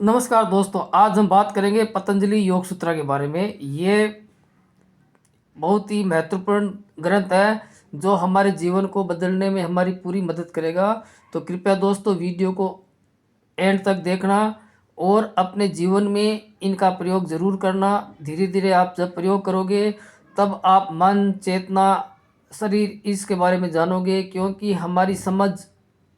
नमस्कार दोस्तों, आज हम बात करेंगे पतंजलि योग सूत्र के बारे में। ये बहुत ही महत्वपूर्ण ग्रंथ है जो हमारे जीवन को बदलने में हमारी पूरी मदद करेगा। तो कृपया दोस्तों वीडियो को एंड तक देखना और अपने जीवन में इनका प्रयोग ज़रूर करना। धीरे धीरे आप जब प्रयोग करोगे तब आप मन, चेतना, शरीर इसके बारे में जानोगे, क्योंकि हमारी समझ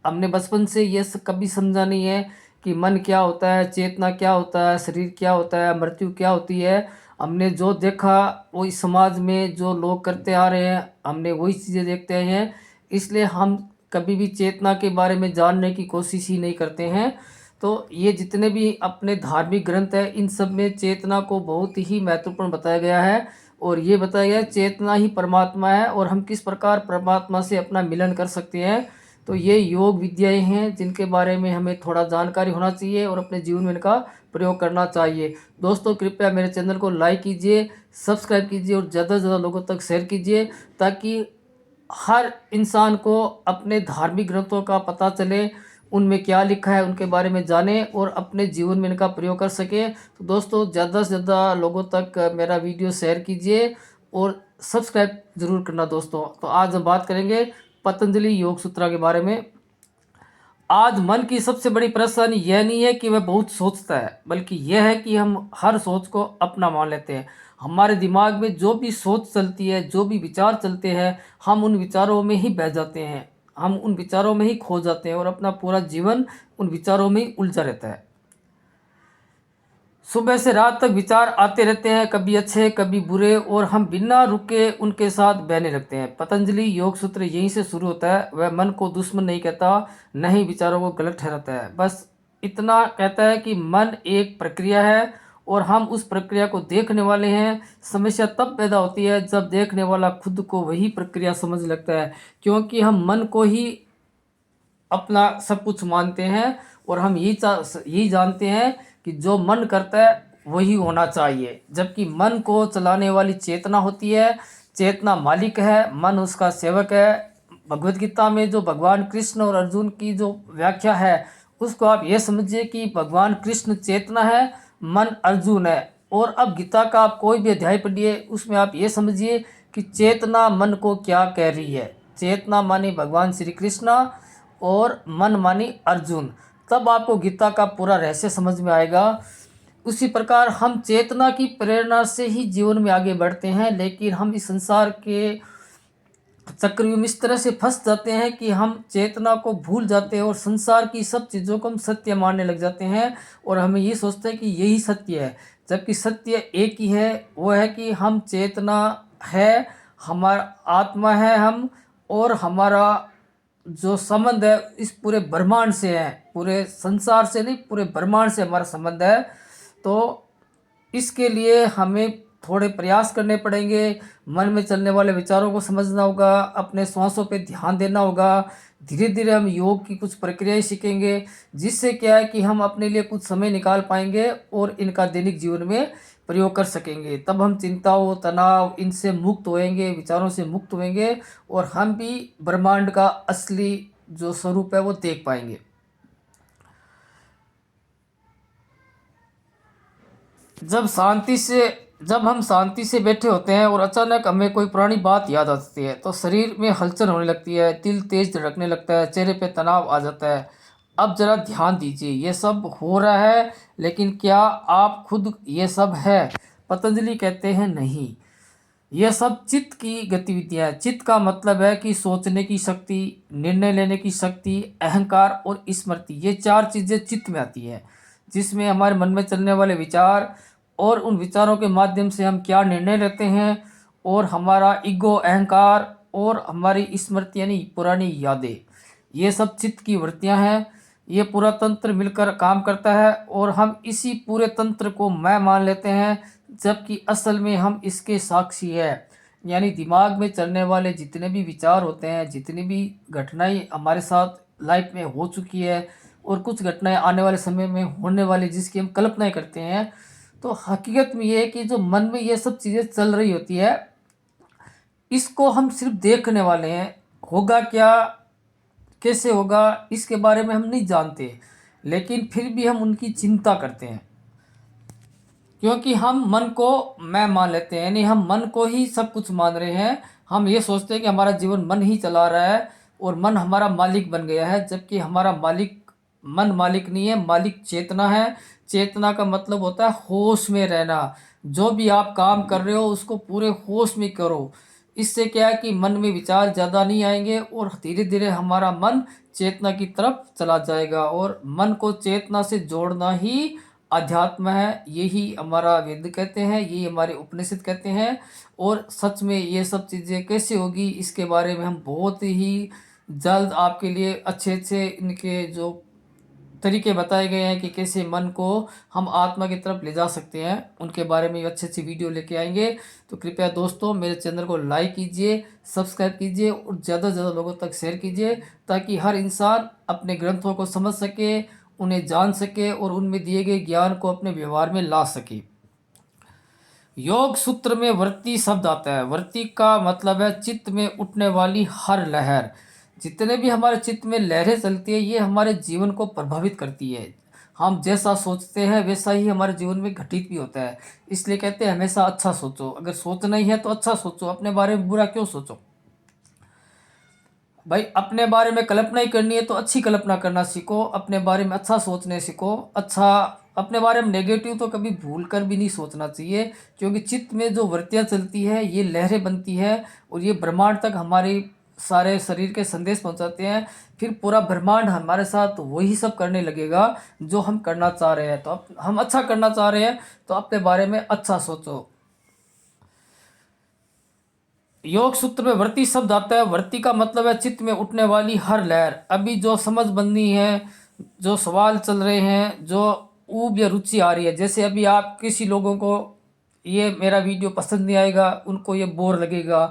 हमने बचपन से ये कभी समझा नहीं है कि मन क्या होता है, चेतना क्या होता है, शरीर क्या होता है, मृत्यु क्या होती है। हमने जो देखा वो इस समाज में जो लोग करते आ रहे हैं, हमने वही चीज़ें देखते हैं। इसलिए हम कभी भी चेतना के बारे में जानने की कोशिश ही नहीं करते हैं। तो ये जितने भी अपने धार्मिक ग्रंथ हैं इन सब में चेतना को बहुत ही महत्वपूर्ण बताया गया है। और ये बताया गया है चेतना ही परमात्मा है और हम किस प्रकार परमात्मा से अपना मिलन कर सकते हैं। तो ये योग विद्याएं हैं जिनके बारे में हमें थोड़ा जानकारी होना चाहिए और अपने जीवन में इनका प्रयोग करना चाहिए। दोस्तों कृपया मेरे चैनल को लाइक कीजिए, सब्सक्राइब कीजिए और ज़्यादा से ज़्यादा लोगों तक शेयर कीजिए, ताकि हर इंसान को अपने धार्मिक ग्रंथों का पता चले, उनमें क्या लिखा है उनके बारे में जाने और अपने जीवन में इनका प्रयोग कर सके। तो दोस्तों ज़्यादा से ज़्यादा लोगों तक मेरा वीडियो शेयर कीजिए और सब्सक्राइब ज़रूर करना दोस्तों। तो आज हम बात करेंगे पतंजलि योग सूत्र के बारे में। आज मन की सबसे बड़ी परेशानी यह नहीं है कि वह बहुत सोचता है, बल्कि यह है कि हम हर सोच को अपना मान लेते हैं। हमारे दिमाग में जो भी सोच चलती है, जो भी विचार चलते हैं, हम उन विचारों में ही बह जाते हैं, हम उन विचारों में ही खो जाते हैं और अपना पूरा जीवन उन विचारों में ही उलझा रहता है। सुबह से रात तक विचार आते रहते हैं, कभी अच्छे कभी बुरे, और हम बिना रुके उनके साथ बहने लगते हैं। पतंजलि योग सूत्र यहीं से शुरू होता है। वह मन को दुश्मन नहीं कहता, न ही विचारों को गलत ठहराता है। बस इतना कहता है कि मन एक प्रक्रिया है और हम उस प्रक्रिया को देखने वाले हैं। समस्या तब पैदा होती है जब देखने वाला खुद को वही प्रक्रिया समझ लगता है, क्योंकि हम मन को ही अपना सब कुछ मानते हैं और हम यही जानते हैं कि जो मन करता है वही होना चाहिए, जबकि मन को चलाने वाली चेतना होती है। चेतना मालिक है, मन उसका सेवक है। भगवत गीता में जो भगवान कृष्ण और अर्जुन की जो व्याख्या है उसको आप ये समझिए कि भगवान कृष्ण चेतना है, मन अर्जुन है। और अब गीता का आप कोई भी अध्याय पढ़िए, उसमें आप ये समझिए कि चेतना मन को क्या कह रही है। चेतना माने भगवान श्री कृष्णा और मन मानी अर्जुन। तब आपको गीता का पूरा रहस्य समझ में आएगा। उसी प्रकार हम चेतना की प्रेरणा से ही जीवन में आगे बढ़ते हैं, लेकिन हम इस संसार के चक्रव्यूह में इस तरह से फंस जाते हैं कि हम चेतना को भूल जाते हैं और संसार की सब चीज़ों को हम सत्य मानने लग जाते हैं और हमें ये सोचते हैं कि यही सत्य है, जबकि सत्य एक ही है। वो है कि हम चेतना है, हमारा आत्मा है हम, और हमारा जो संबंध है इस पूरे ब्रह्मांड से है, पूरे संसार से नहीं, पूरे ब्रह्मांड से हमारा संबंध है। तो इसके लिए हमें थोड़े प्रयास करने पड़ेंगे। मन में चलने वाले विचारों को समझना होगा, अपने श्वासों पे ध्यान देना होगा। धीरे धीरे हम योग की कुछ प्रक्रियाएं सीखेंगे, जिससे क्या है कि हम अपने लिए कुछ समय निकाल पाएंगे और इनका दैनिक जीवन में प्रयोग कर सकेंगे। तब हम चिंताओं, तनाव इनसे मुक्त होएंगे, विचारों से मुक्त होएंगे और हम भी ब्रह्मांड का असली जो स्वरूप है वो देख पाएंगे। जब हम शांति से बैठे होते हैं और अचानक हमें कोई पुरानी बात याद आ जाती है, तो शरीर में हलचल होने लगती है, दिल तेज धड़कने लगता है, चेहरे पे तनाव आ जाता है। अब जरा ध्यान दीजिए, ये सब हो रहा है, लेकिन क्या आप खुद ये सब है? पतंजलि कहते हैं नहीं, यह सब चित्त की गतिविधियां हैं। चित्त का मतलब है कि सोचने की शक्ति, निर्णय लेने की शक्ति, अहंकार और स्मृति, ये चार चीज़ें चित्त में आती है, जिसमें हमारे मन में चलने वाले विचार और उन विचारों के माध्यम से हम क्या निर्णय लेते हैं, और हमारा ईगो, अहंकार, और हमारी स्मृति यानी पुरानी यादें, ये सब चित्त की वृत्तियां हैं। ये पूरा तंत्र मिलकर काम करता है और हम इसी पूरे तंत्र को मैं मान लेते हैं, जबकि असल में हम इसके साक्षी है। यानी दिमाग में चलने वाले जितने भी विचार होते हैं, जितनी भी घटनाएं हमारे साथ लाइफ में हो चुकी है और कुछ घटनाएं आने वाले समय में होने वाली जिसकी हम कल्पनाएं करते हैं, तो हकीकत में ये है कि जो मन में ये सब चीज़ें चल रही होती है, इसको हम सिर्फ देखने वाले हैं। होगा क्या, कैसे होगा, इसके बारे में हम नहीं जानते। लेकिन फिर भी हम उनकी चिंता करते हैं, क्योंकि हम मन को मैं मान लेते हैं, यानी हम मन को ही सब कुछ मान रहे हैं। हम ये सोचते हैं कि हमारा जीवन मन ही चला रहा है और मन हमारा मालिक बन गया है, जबकि हमारा मालिक मन मालिक नहीं है, मालिक चेतना है। चेतना का मतलब होता है होश में रहना। जो भी आप काम कर रहे हो उसको पूरे होश में करो। इससे क्या है कि मन में विचार ज़्यादा नहीं आएंगे और धीरे धीरे हमारा मन चेतना की तरफ चला जाएगा, और मन को चेतना से जोड़ना ही अध्यात्म है। यही हमारा वेद कहते हैं, यही हमारे उपनिषद कहते हैं। और सच में ये सब चीज़ें कैसे होगी, इसके बारे में हम बहुत ही जल्द आपके लिए अच्छे अच्छे इनके जो तरीके बताए गए हैं कि कैसे मन को हम आत्मा की तरफ ले जा सकते हैं, उनके बारे में अच्छी अच्छी वीडियो लेके आएंगे। तो कृपया दोस्तों मेरे चैनल को लाइक कीजिए, सब्सक्राइब कीजिए और ज़्यादा से ज़्यादा लोगों तक शेयर कीजिए, ताकि हर इंसान अपने ग्रंथों को समझ सके, उन्हें जान सके और उनमें दिए गए ज्ञान को अपने व्यवहार में ला सके। योग सूत्र में वृत्ति शब्द आता है। वृत्ति का मतलब है चित्त में उठने वाली हर लहर। जितने भी हमारे चित्त में लहरें चलती है, ये हमारे जीवन को प्रभावित करती है। हम जैसा सोचते हैं वैसा ही हमारे जीवन में घटित भी होता है। इसलिए कहते हैं हमेशा अच्छा सोचो। अगर सोचना ही है तो अच्छा सोचो, अपने बारे में बुरा क्यों सोचो। भाई अपने बारे में कल्पना ही करनी है तो अच्छी कल्पना करना सीखो, अपने बारे में अच्छा सोचने सीखो। अच्छा, अपने बारे में नेगेटिव तो कभी भूल कर भी नहीं सोचना चाहिए, क्योंकि चित्त में जो वृत्तियाँ चलती है ये लहरें बनती है और ये ब्रह्मांड तक हमारे सारे शरीर के संदेश पहुंचाते हैं। फिर पूरा ब्रह्मांड हमारे साथ वही सब करने लगेगा जो हम करना चाह रहे हैं। तो हम अच्छा करना चाह रहे हैं तो अपने बारे में अच्छा सोचो। योग सूत्र में वृत्ति शब्द आता है। वृत्ति का मतलब है चित्त में उठने वाली हर लहर। अभी जो समझ बननी है, जो सवाल चल रहे हैं, जो ऊब या रुचि आ रही है, जैसे अभी आप किसी लोगों को ये मेरा वीडियो पसंद नहीं आएगा, उनको ये बोर लगेगा।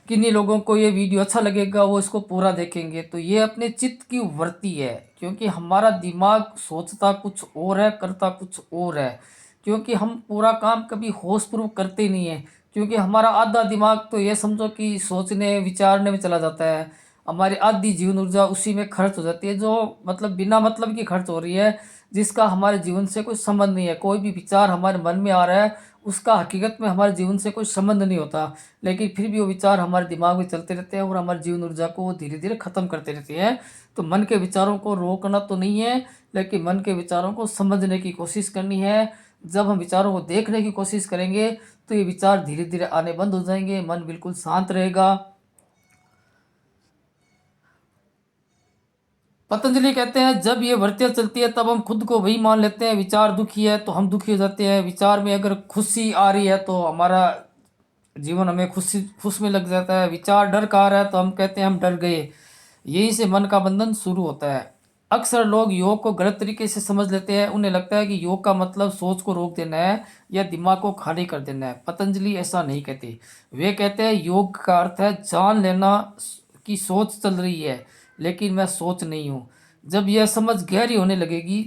किन्हीं लोगों को ये वीडियो अच्छा लगेगा, वो इसको पूरा देखेंगे। तो ये अपने चित्त की वृत्ति है, क्योंकि हमारा दिमाग सोचता कुछ और है, करता कुछ और है। क्योंकि हम पूरा काम कभी होशपूर्वक करते नहीं है, क्योंकि हमारा आधा दिमाग तो ये समझो कि सोचने विचारने में चला जाता है। हमारी आधी जीवन ऊर्जा उसी में खर्च हो जाती है, जो मतलब बिना मतलब की खर्च हो रही है, जिसका हमारे जीवन से कोई संबंध नहीं है। कोई भी विचार हमारे मन में आ रहा है, उसका हकीकत में हमारे जीवन से कोई संबंध नहीं होता, लेकिन फिर भी वो विचार हमारे दिमाग में चलते रहते हैं और हमारे जीवन ऊर्जा को धीरे धीरे ख़त्म करते रहते हैं। तो मन के विचारों को रोकना तो नहीं है, लेकिन मन के विचारों को समझने की कोशिश करनी है। जब हम विचारों को देखने की कोशिश करेंगे तो ये विचार धीरे धीरे आने बंद हो जाएंगे, मन बिल्कुल शांत रहेगा। पतंजलि कहते हैं जब ये वृत्तियाँ चलती है तब हम खुद को वही मान लेते हैं। विचार दुखी है तो हम दुखी हो जाते हैं, विचार में अगर खुशी आ रही है तो हमारा जीवन हमें खुश में लग जाता है। विचार डर का आ रहा है तो हम कहते हैं हम डर गए। यहीं से मन का बंधन शुरू होता है। अक्सर लोग योग को गलत तरीके से समझ लेते हैं। उन्हें लगता है कि योग का मतलब सोच को रोक देना है या दिमाग को खाली कर देना है। पतंजलि ऐसा नहीं कहते। वे कहते हैं योग का अर्थ है जान लेना कि सोच चल रही है लेकिन मैं सोच नहीं हूँ। जब यह समझ गहरी होने लगेगी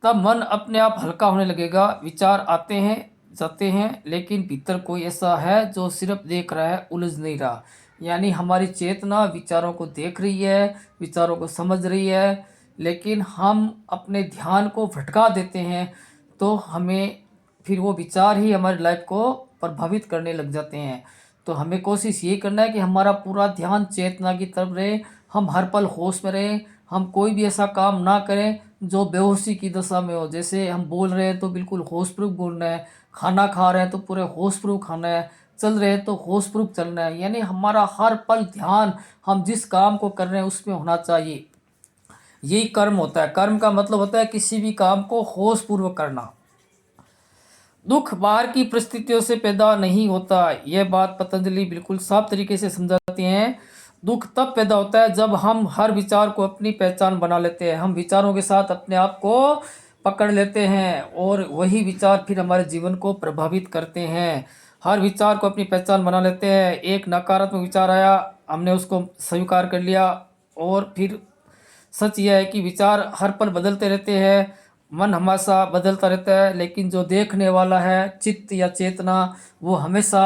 तब मन अपने आप हल्का होने लगेगा। विचार आते हैं जाते हैं, लेकिन भीतर कोई ऐसा है जो सिर्फ देख रहा है, उलझ नहीं रहा। यानी हमारी चेतना विचारों को देख रही है, विचारों को समझ रही है, लेकिन हम अपने ध्यान को भटका देते हैं तो हमें फिर वो विचार ही हमारी लाइफ को प्रभावित करने लग जाते हैं। तो हमें कोशिश ये करना है कि हमारा पूरा ध्यान चेतना की तरफ रहे, हम हर पल होश में रहें। हम कोई भी ऐसा काम ना करें जो बेहोशी की दशा में हो। जैसे हम बोल रहे हैं तो बिल्कुल होशपूर्वक बोलना है, खाना खा रहे हैं तो पूरे होशपूर्वक खाना है, चल रहे हैं तो होशपूर्वक चलना है। यानी हमारा हर पल ध्यान हम जिस काम को कर रहे हैं उसमें होना चाहिए। यही कर्म होता है। कर्म का मतलब होता है किसी भी काम को होशपूर्वक करना। दुख बाहर की परिस्थितियों से पैदा नहीं होता, यह बात पतंजलि बिल्कुल साफ तरीके से समझाती हैं। दुख तब पैदा होता है जब हम हर विचार को अपनी पहचान बना लेते हैं। हम विचारों के साथ अपने आप को पकड़ लेते हैं और वही विचार फिर हमारे जीवन को प्रभावित करते हैं। हर विचार को अपनी पहचान बना लेते हैं। एक नकारात्मक विचार आया, हमने उसको स्वीकार कर लिया, और फिर सच यह है कि विचार हर पल बदलते रहते हैं, मन हमेशा बदलता रहता है, लेकिन जो देखने वाला है चित्त या चेतना वो हमेशा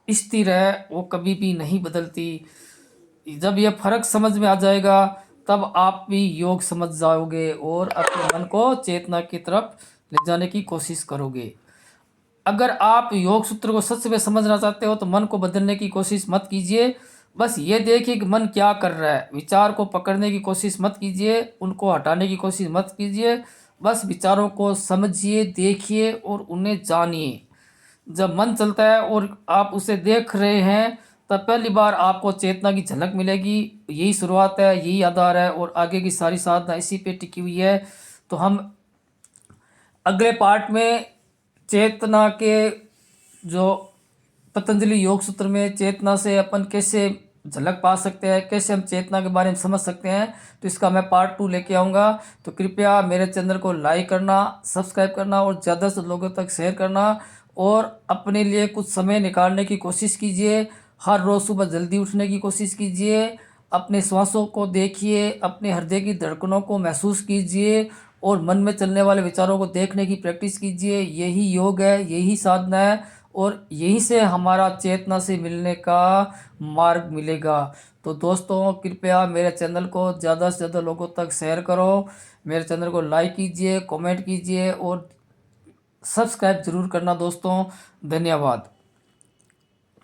स्थिर है, वो कभी भी नहीं बदलती। जब यह फर्क समझ में आ जाएगा तब आप भी योग समझ जाओगे और अपने मन को चेतना की तरफ ले जाने की कोशिश करोगे। अगर आप योग सूत्र को सच में समझना चाहते हो तो मन को बदलने की कोशिश मत कीजिए। बस ये देखिए कि मन क्या कर रहा है। विचार को पकड़ने की कोशिश मत कीजिए, उनको हटाने की कोशिश मत कीजिए। बस विचारों को समझिए, देखिए और उन्हें जानिए। जब मन चलता है और आप उसे देख रहे हैं, तब पहली बार आपको चेतना की झलक मिलेगी। यही शुरुआत है, यही आधार है और आगे की सारी साधना इसी पे टिकी हुई है। तो हम अगले पार्ट में चेतना के जो पतंजलि योग सूत्र में चेतना से अपन कैसे झलक पा सकते हैं, कैसे हम चेतना के बारे में समझ सकते हैं, तो इसका मैं पार्ट 2 लेके आऊँगा। तो कृपया मेरे चैनल को लाइक करना, सब्सक्राइब करना और ज़्यादा से लोगों तक शेयर करना और अपने लिए कुछ समय निकालने की कोशिश कीजिए। हर रोज़ सुबह जल्दी उठने की कोशिश कीजिए। अपने श्वासों को देखिए, अपने हृदय की धड़कनों को महसूस कीजिए और मन में चलने वाले विचारों को देखने की प्रैक्टिस कीजिए। यही योग है, यही साधना है और यहीं से हमारा चेतना से मिलने का मार्ग मिलेगा। तो दोस्तों कृपया मेरे चैनल को ज़्यादा से ज़्यादा लोगों तक शेयर करो। मेरे चैनल को लाइक कीजिए, कमेंट कीजिए और सब्सक्राइब ज़रूर करना दोस्तों। धन्यवाद।